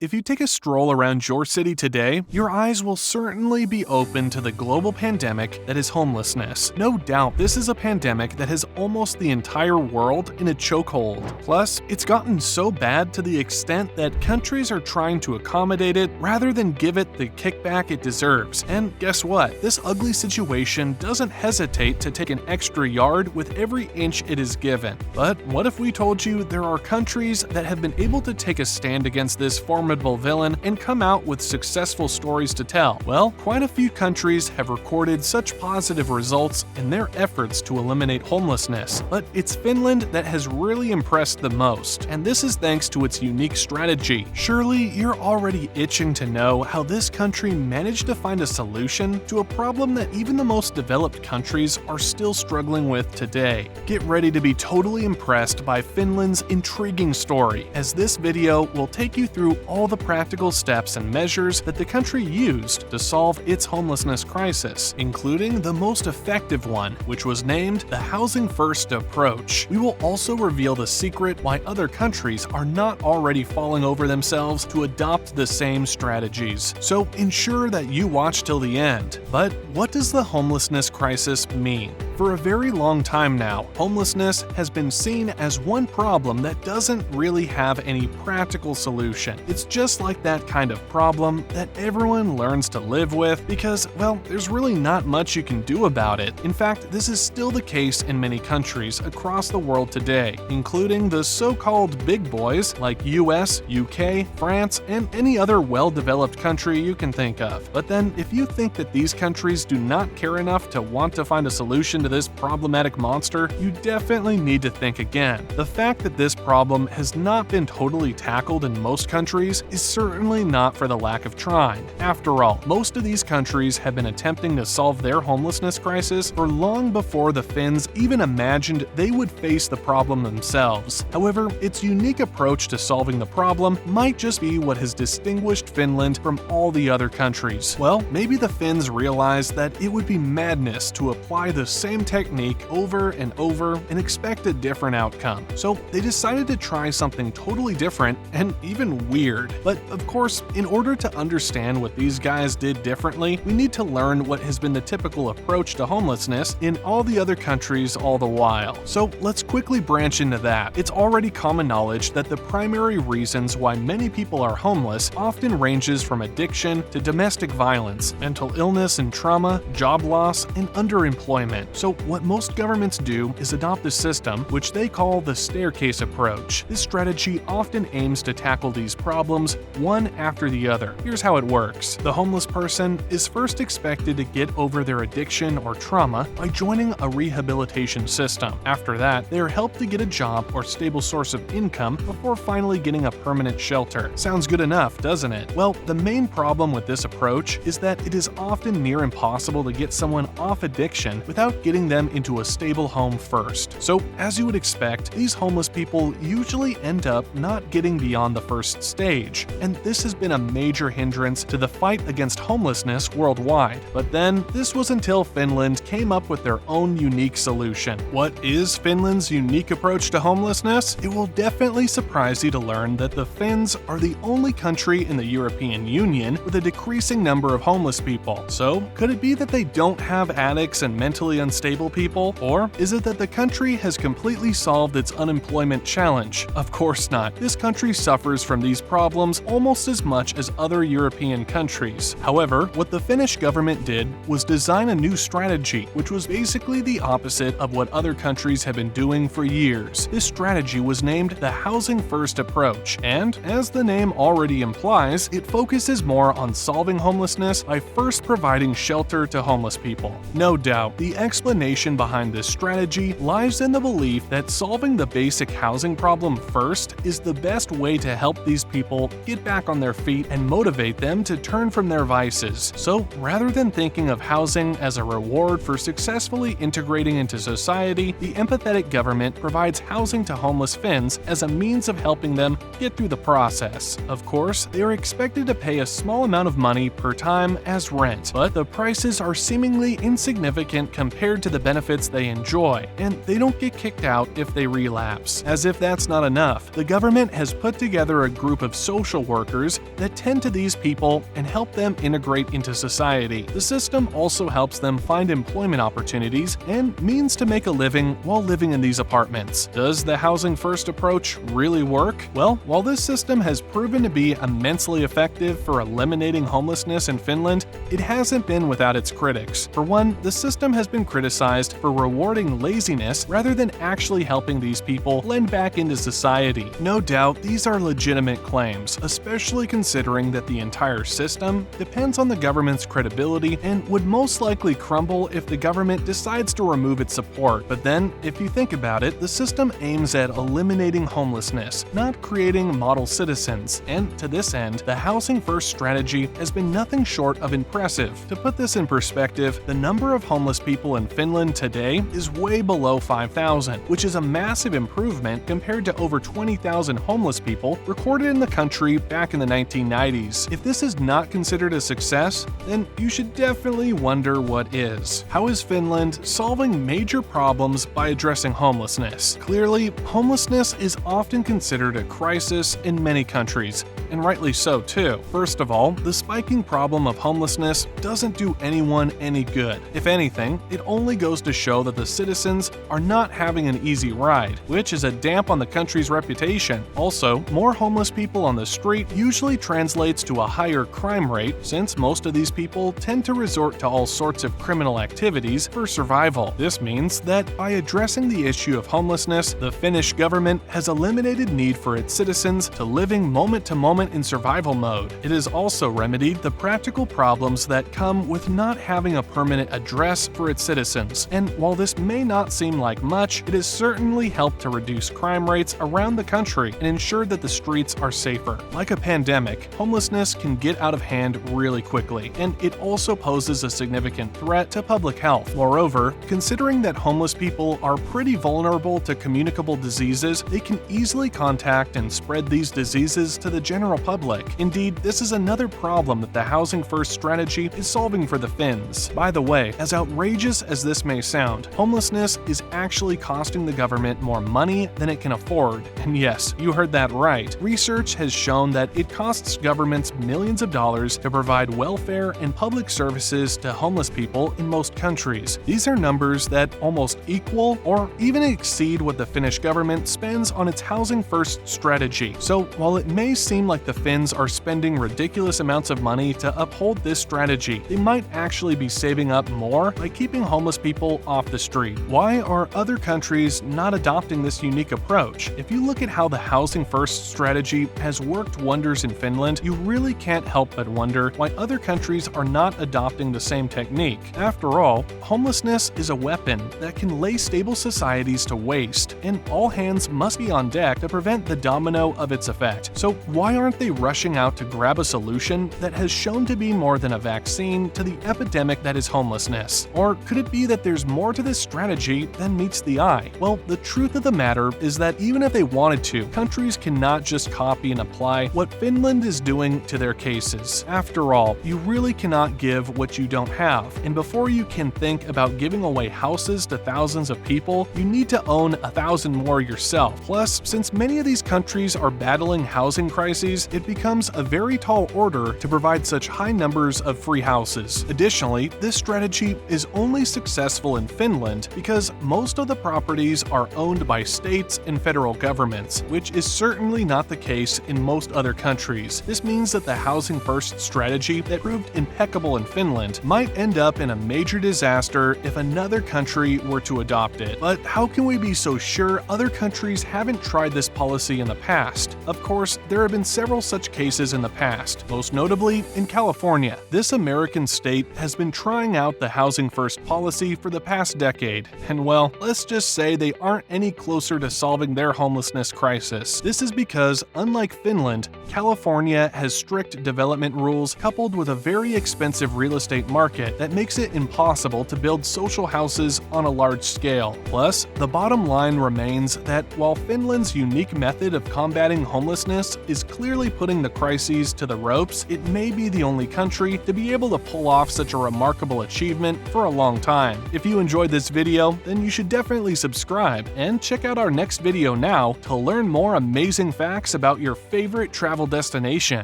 If you take a stroll around your city today, your eyes will certainly be open to the global pandemic that is homelessness. No doubt, this is a pandemic that has almost the entire world in a chokehold. Plus, it's gotten so bad to the extent that countries are trying to accommodate it rather than give it the kickback it deserves. And guess what? This ugly situation doesn't hesitate to take an extra yard with every inch it is given. But what if we told you there are countries that have been able to take a stand against this formidable villain and come out with successful stories to tell? Well, quite a few countries have recorded such positive results in their efforts to eliminate homelessness, but it's Finland that has really impressed the most, and this is thanks to its unique strategy. Surely you're already itching to know how this country managed to find a solution to a problem that even the most developed countries are still struggling with today. Get ready to be totally impressed by Finland's intriguing story, as this video will take you through all the practical steps and measures that the country used to solve its homelessness crisis, including the most effective one, which was named the Housing First approach. We will also reveal the secret why other countries are not already falling over themselves to adopt the same strategies. So ensure that you watch till the end. But what does the homelessness crisis mean? For a very long time now, homelessness has been seen as one problem that doesn't really have any practical solution. It's just like that kind of problem that everyone learns to live with because, well, there's really not much you can do about it. In fact, this is still the case in many countries across the world today, including the so-called big boys like US, UK, France, and any other well-developed country you can think of. But then, if you think that these countries do not care enough to want to find a solution to this problematic monster, you definitely need to think again. The fact that this problem has not been totally tackled in most countries is certainly not for the lack of trying. After all, most of these countries have been attempting to solve their homelessness crisis for long before the Finns even imagined they would face the problem themselves. However, its unique approach to solving the problem might just be what has distinguished Finland from all the other countries. Well, maybe the Finns realized that it would be madness to apply the same technique over and over and expect a different outcome. So they decided to try something totally different and even weird. But of course, in order to understand what these guys did differently, we need to learn what has been the typical approach to homelessness in all the other countries all the while. So let's quickly branch into that. It's already common knowledge that the primary reasons why many people are homeless often ranges from addiction to domestic violence, mental illness and trauma, job loss, and underemployment. So what most governments do is adopt a system which they call the staircase approach. This strategy often aims to tackle these problems one after the other. Here's how it works. The homeless person is first expected to get over their addiction or trauma by joining a rehabilitation system. After that, they are helped to get a job or stable source of income before finally getting a permanent shelter. Sounds good enough, doesn't it? Well, the main problem with this approach is that it is often near impossible to get someone off addiction without getting them into a stable home first. So, as you would expect, these homeless people usually end up not getting beyond the first stage, and this has been a major hindrance to the fight against homelessness worldwide. But then, this was until Finland came up with their own unique solution. What is Finland's unique approach to homelessness? It will definitely surprise you to learn that the Finns are the only country in the European Union with a decreasing number of homeless people. So, could it be that they don't have addicts and mentally unstable people? Or is it that the country has completely solved its unemployment challenge? Of course not. This country suffers from these problems almost as much as other European countries. However, what the Finnish government did was design a new strategy, which was basically the opposite of what other countries have been doing for years. This strategy was named the Housing First approach, and as the name already implies, it focuses more on solving homelessness by first providing shelter to homeless people. No doubt, the explanation behind this strategy lies in the belief that solving the basic housing problem first is the best way to help these people get back on their feet and motivate them to turn from their vices. So, rather than thinking of housing as a reward for successfully integrating into society, the empathetic government provides housing to homeless Finns as a means of helping them get through the process. Of course, they are expected to pay a small amount of money per time as rent, but the prices are seemingly insignificant compared compared to the benefits they enjoy, and they don't get kicked out if they relapse. As if that's not enough, the government has put together a group of social workers that tend to these people and help them integrate into society. The system also helps them find employment opportunities and means to make a living while living in these apartments. Does the housing first approach really work? Well, while this system has proven to be immensely effective for eliminating homelessness in Finland, it hasn't been without its critics. For one, the system has been criticized for rewarding laziness rather than actually helping these people blend back into society. No doubt, these are legitimate claims, especially considering that the entire system depends on the government's credibility and would most likely crumble if the government decides to remove its support. But then, if you think about it, the system aims at eliminating homelessness, not creating model citizens, and to this end, the housing first strategy has been nothing short of impressive. To put this in perspective, the number of homeless people in Finland today is way below 5,000, which is a massive improvement compared to over 20,000 homeless people recorded in the country back in the 1990s. If this is not considered a success, then you should definitely wonder what is. How is Finland solving major problems by addressing homelessness? Clearly, homelessness is often considered a crisis in many countries, and rightly so too. First of all, the spiking problem of homelessness doesn't do anyone any good. If anything, it only goes to show that the citizens are not having an easy ride, which is a damp on the country's reputation. Also, more homeless people on the street usually translates to a higher crime rate, since most of these people tend to resort to all sorts of criminal activities for survival. This means that by addressing the issue of homelessness, the Finnish government has eliminated need for its citizens to living moment to moment in survival mode. It has also remedied the practical problems that come with not having a permanent address for its citizens. And while this may not seem like much, it has certainly helped to reduce crime rates around the country and ensure that the streets are safer. Like a pandemic, homelessness can get out of hand really quickly, and it also poses a significant threat to public health. Moreover, considering that homeless people are pretty vulnerable to communicable diseases, they can easily contact and spread these diseases to the general public. Indeed, this is another problem that the housing first strategy is solving for the Finns. By the way, as outrageous as this may sound, homelessness is actually costing the government more money than it can afford. And yes, you heard that right. Research has shown that it costs governments millions of dollars to provide welfare and public services to homeless people in most countries. These are numbers that almost equal or even exceed what the Finnish government spends on its housing first strategy. So while it may seem like the Finns are spending ridiculous amounts of money to uphold this strategy, they might actually be saving up more by keeping homeless people off the street. Why are other countries not adopting this unique approach? If you look at how the housing first strategy has worked wonders in Finland, you really can't help but wonder why other countries are not adopting the same technique. After all, homelessness is a weapon that can lay stable societies to waste, and all hands must be on deck to prevent the domino of its effect. So why aren't they rushing out to grab a solution that has shown to be more than a vaccine to the epidemic that is homelessness? Or could it be that there's more to this strategy than meets the eye? Well, the truth of the matter is that even if they wanted to, countries cannot just copy and apply what Finland is doing to their cases. After all, you really cannot give what you don't have, and before you can think about giving away houses to thousands of people, you need to own 1,000 more yourself. Plus, since many of these countries are battling housing crises, it becomes a very tall order to provide such high numbers of free houses. Additionally, this strategy is only successful in Finland because most of the properties are owned by states and federal governments, which is certainly not the case in most other countries. This means that the housing first strategy that proved impeccable in Finland might end up in a major disaster if another country were to adopt it. But how can we be so sure other countries haven't tried this policy in the past? Of course, there have been several such cases in the past, most notably in California. This American state has been trying out the housing first policy for the past decade, and well, let's just say they aren't any closer to solving their homelessness crisis. This is because, unlike Finland, California has strict development rules coupled with a very expensive real estate market that makes it impossible to build social houses on a large scale. Plus, the bottom line remains that while Finland's unique method of combating homelessness is clearly clearly putting the crises to the ropes, it may be the only country to be able to pull off such a remarkable achievement for a long time. If you enjoyed this video, then you should definitely subscribe and check out our next video now to learn more amazing facts about your favorite travel destination.